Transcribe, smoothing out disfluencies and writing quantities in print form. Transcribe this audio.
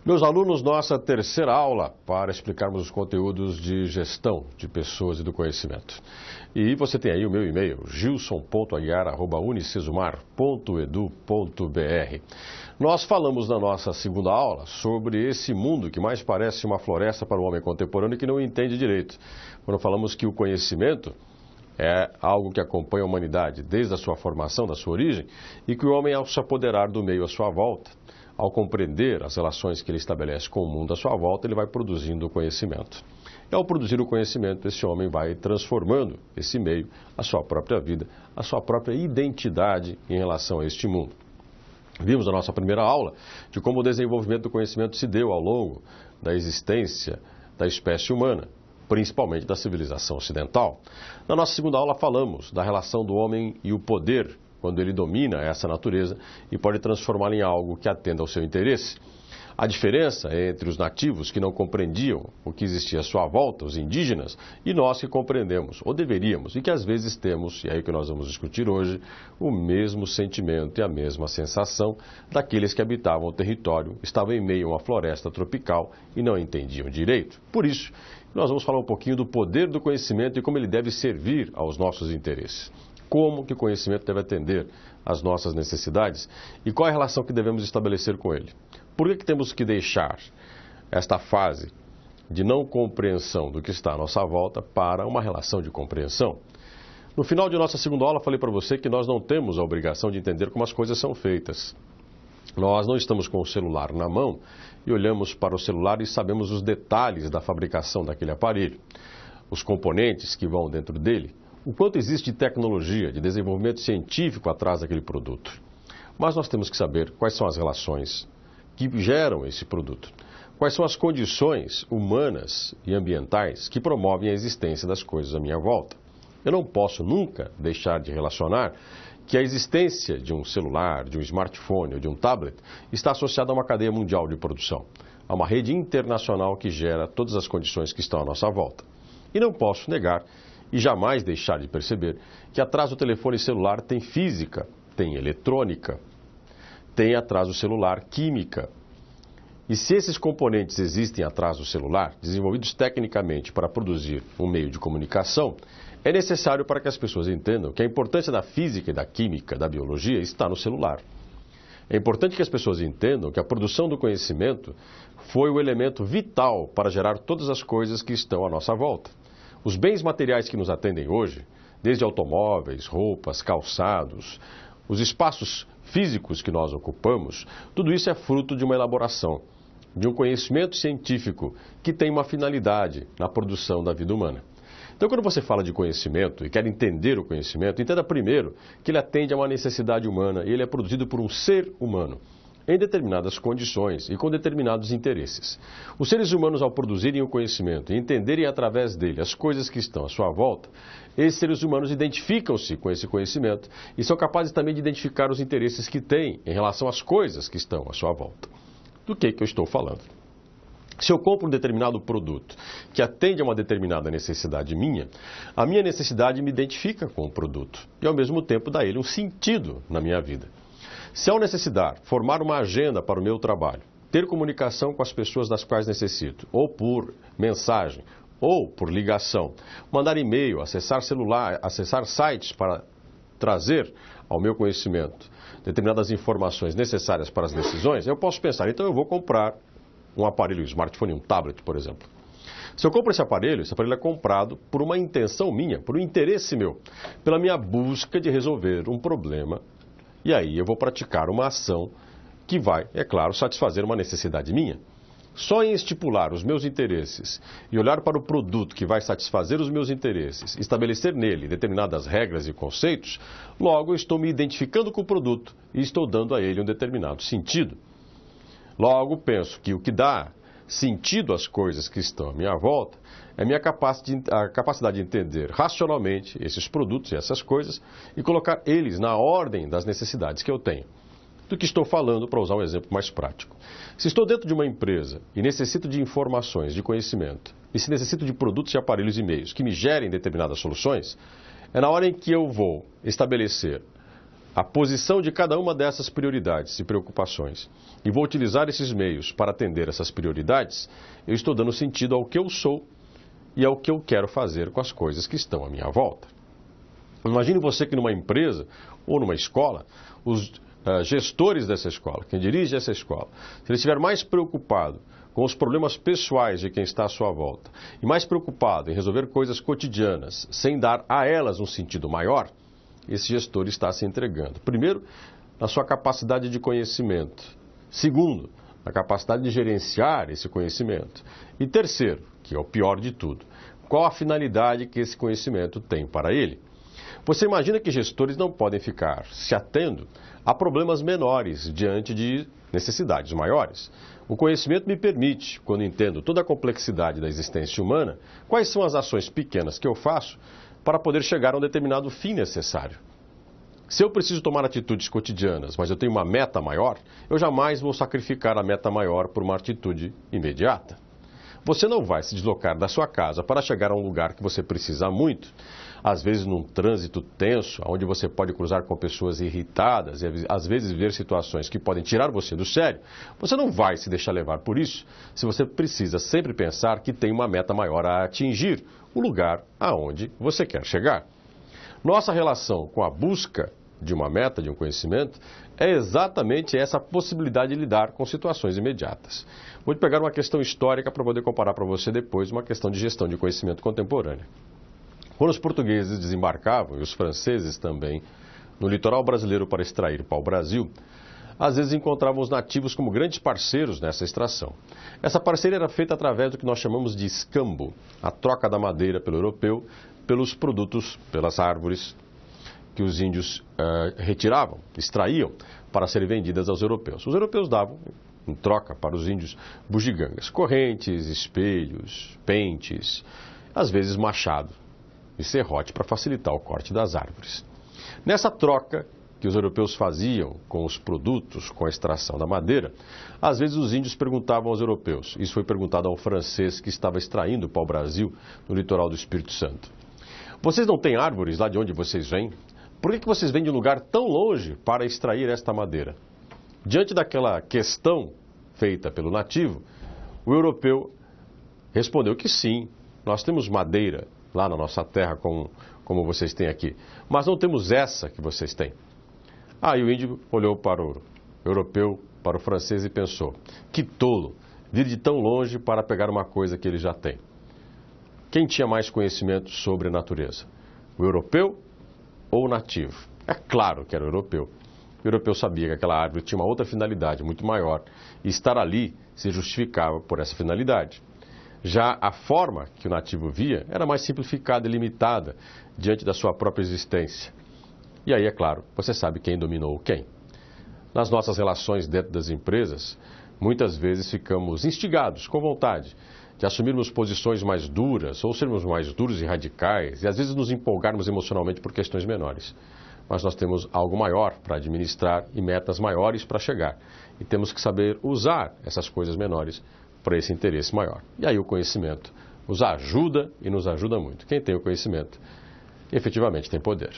Meus alunos, nossa terceira aula para explicarmos os conteúdos de gestão de pessoas e do conhecimento. E você tem aí o meu e-mail, gilson.aguiar@unicesumar.edu.br. Nós falamos na nossa segunda aula sobre esse mundo que mais parece uma floresta para o homem contemporâneo que não entende direito. Quando falamos que o conhecimento é algo que acompanha a humanidade desde a sua formação, da sua origem, e que o homem, ao se apoderar do meio à sua volta, ao compreender as relações que ele estabelece com o mundo à sua volta, ele vai produzindo o conhecimento. E ao produzir o conhecimento, esse homem vai transformando esse meio, a sua própria vida, a sua própria identidade em relação a este mundo. Vimos na nossa primeira aula de como o desenvolvimento do conhecimento se deu ao longo da existência da espécie humana, principalmente da civilização ocidental. Na nossa segunda aula falamos da relação do homem e o poder, quando ele domina essa natureza e pode transformá-la em algo que atenda ao seu interesse. A diferença entre os nativos que não compreendiam o que existia à sua volta, os indígenas, e nós que compreendemos, ou deveríamos, e que às vezes temos, e é aí que nós vamos discutir hoje, o mesmo sentimento e a mesma sensação daqueles que habitavam o território, estavam em meio a uma floresta tropical e não entendiam direito. Por isso, nós vamos falar um pouquinho do poder do conhecimento e como ele deve servir aos nossos interesses. Como que o conhecimento deve atender às nossas necessidades e qual é a relação que devemos estabelecer com ele. Por que temos que deixar esta fase de não compreensão do que está à nossa volta para uma relação de compreensão? No final de nossa segunda aula, falei para você que nós não temos a obrigação de entender como as coisas são feitas. Nós não estamos com o celular na mão e olhamos para o celular e sabemos os detalhes da fabricação daquele aparelho, os componentes que vão dentro dele, o quanto existe de tecnologia, de desenvolvimento científico atrás daquele produto. Mas nós temos que saber quais são as relações que geram esse produto. Quais são as condições humanas e ambientais que promovem a existência das coisas à minha volta. Eu não posso nunca deixar de relacionar que a existência de um celular, de um smartphone ou de um tablet está associada a uma cadeia mundial de produção, a uma rede internacional que gera todas as condições que estão à nossa volta. E não posso negar e jamais deixar de perceber que atrás do telefone celular tem física, tem eletrônica, tem atrás do celular química. E se esses componentes existem atrás do celular, desenvolvidos tecnicamente para produzir um meio de comunicação, é necessário para que as pessoas entendam que a importância da física e da química, da biologia, está no celular. É importante que as pessoas entendam que a produção do conhecimento foi o elemento vital para gerar todas as coisas que estão à nossa volta. Os bens materiais que nos atendem hoje, desde automóveis, roupas, calçados, os espaços físicos que nós ocupamos, tudo isso é fruto de uma elaboração, de um conhecimento científico que tem uma finalidade na produção da vida humana. Então, quando você fala de conhecimento e quer entender o conhecimento, entenda primeiro que ele atende a uma necessidade humana e ele é produzido por um ser humano, em determinadas condições e com determinados interesses. Os seres humanos, ao produzirem o conhecimento e entenderem através dele as coisas que estão à sua volta, esses seres humanos identificam-se com esse conhecimento e são capazes também de identificar os interesses que têm em relação às coisas que estão à sua volta. Do que eu estou falando? Se eu compro um determinado produto que atende a uma determinada necessidade minha, a minha necessidade me identifica com o produto e, ao mesmo tempo, dá ele um sentido na minha vida. Se ao necessitar formar uma agenda para o meu trabalho, ter comunicação com as pessoas das quais necessito, ou por mensagem, ou por ligação, mandar e-mail, acessar celular, acessar sites para trazer ao meu conhecimento determinadas informações necessárias para as decisões, eu posso pensar, então eu vou comprar um aparelho, um smartphone, um tablet, por exemplo. Se eu compro esse aparelho é comprado por uma intenção minha, por um interesse meu, pela minha busca de resolver um problema. E aí eu vou praticar uma ação que vai, é claro, satisfazer uma necessidade minha. Só em estipular os meus interesses e olhar para o produto que vai satisfazer os meus interesses, estabelecer nele determinadas regras e conceitos, logo eu estou me identificando com o produto e estou dando a ele um determinado sentido. Logo penso que o que dá sentido às coisas que estão à minha volta é a capacidade de entender racionalmente esses produtos e essas coisas e colocar eles na ordem das necessidades que eu tenho. Do que estou falando, para usar um exemplo mais prático. Se estou dentro de uma empresa e necessito de informações, de conhecimento, e se necessito de produtos e aparelhos e meios que me gerem determinadas soluções, é na hora em que eu vou estabelecer a posição de cada uma dessas prioridades e preocupações e vou utilizar esses meios para atender essas prioridades, eu estou dando sentido ao que eu sou e ao que eu quero fazer com as coisas que estão à minha volta. Imagine você que numa empresa ou numa escola, os gestores dessa escola, quem dirige essa escola, se ele estiver mais preocupado com os problemas pessoais de quem está à sua volta e mais preocupado em resolver coisas cotidianas sem dar a elas um sentido maior, esse gestor está se entregando. Primeiro, na sua capacidade de conhecimento. Segundo, na capacidade de gerenciar esse conhecimento. E terceiro, que é o pior de tudo, qual a finalidade que esse conhecimento tem para ele? Você imagina que gestores não podem ficar se atendo a problemas menores diante de necessidades maiores. O conhecimento me permite, quando entendo toda a complexidade da existência humana, quais são as ações pequenas que eu faço para poder chegar a um determinado fim necessário. Se eu preciso tomar atitudes cotidianas, mas eu tenho uma meta maior, eu jamais vou sacrificar a meta maior por uma atitude imediata. Você não vai se deslocar da sua casa para chegar a um lugar que você precisa muito, às vezes num trânsito tenso, onde você pode cruzar com pessoas irritadas e às vezes ver situações que podem tirar você do sério. Você não vai se deixar levar por isso, se você precisa sempre pensar que tem uma meta maior a atingir, o lugar aonde você quer chegar. Nossa relação com a busca de uma meta, de um conhecimento, é exatamente essa possibilidade de lidar com situações imediatas. Vou pegar uma questão histórica para poder comparar para você depois uma questão de gestão de conhecimento contemporânea. Quando os portugueses desembarcavam, e os franceses também, no litoral brasileiro para extrair pau-brasil, às vezes encontravam os nativos como grandes parceiros nessa extração. Essa parceria era feita através do que nós chamamos de escambo, a troca da madeira pelo europeu, pelos produtos, pelas árvores que os índios retiravam, extraíam, para serem vendidas aos europeus. Os europeus davam, em troca para os índios, bugigangas, correntes, espelhos, pentes, às vezes machado e serrote para facilitar o corte das árvores. Nessa troca que os europeus faziam com os produtos, com a extração da madeira, às vezes os índios perguntavam aos europeus, isso foi perguntado ao francês que estava extraindo o pau-brasil no litoral do Espírito Santo. Vocês não têm árvores lá de onde vocês vêm? Por que vocês vêm de um lugar tão longe para extrair esta madeira? Diante daquela questão feita pelo nativo, o europeu respondeu que sim, nós temos madeira lá na nossa terra como vocês têm aqui, mas não temos essa que vocês têm. Aí o índio olhou para o europeu, para o francês e pensou, que tolo, vir de tão longe para pegar uma coisa que ele já tem. Quem tinha mais conhecimento sobre a natureza? O europeu ou o nativo? É claro que era o europeu. O europeu sabia que aquela árvore tinha uma outra finalidade muito maior e estar ali se justificava por essa finalidade. Já a forma que o nativo via era mais simplificada e limitada diante da sua própria existência. E aí, é claro, você sabe quem dominou quem. Nas nossas relações dentro das empresas, muitas vezes ficamos instigados, com vontade, de assumirmos posições mais duras ou sermos mais duros e radicais e às vezes nos empolgarmos emocionalmente por questões menores. Mas nós temos algo maior para administrar e metas maiores para chegar. E temos que saber usar essas coisas menores para esse interesse maior. E aí o conhecimento nos ajuda e nos ajuda muito. Quem tem o conhecimento, efetivamente tem poder.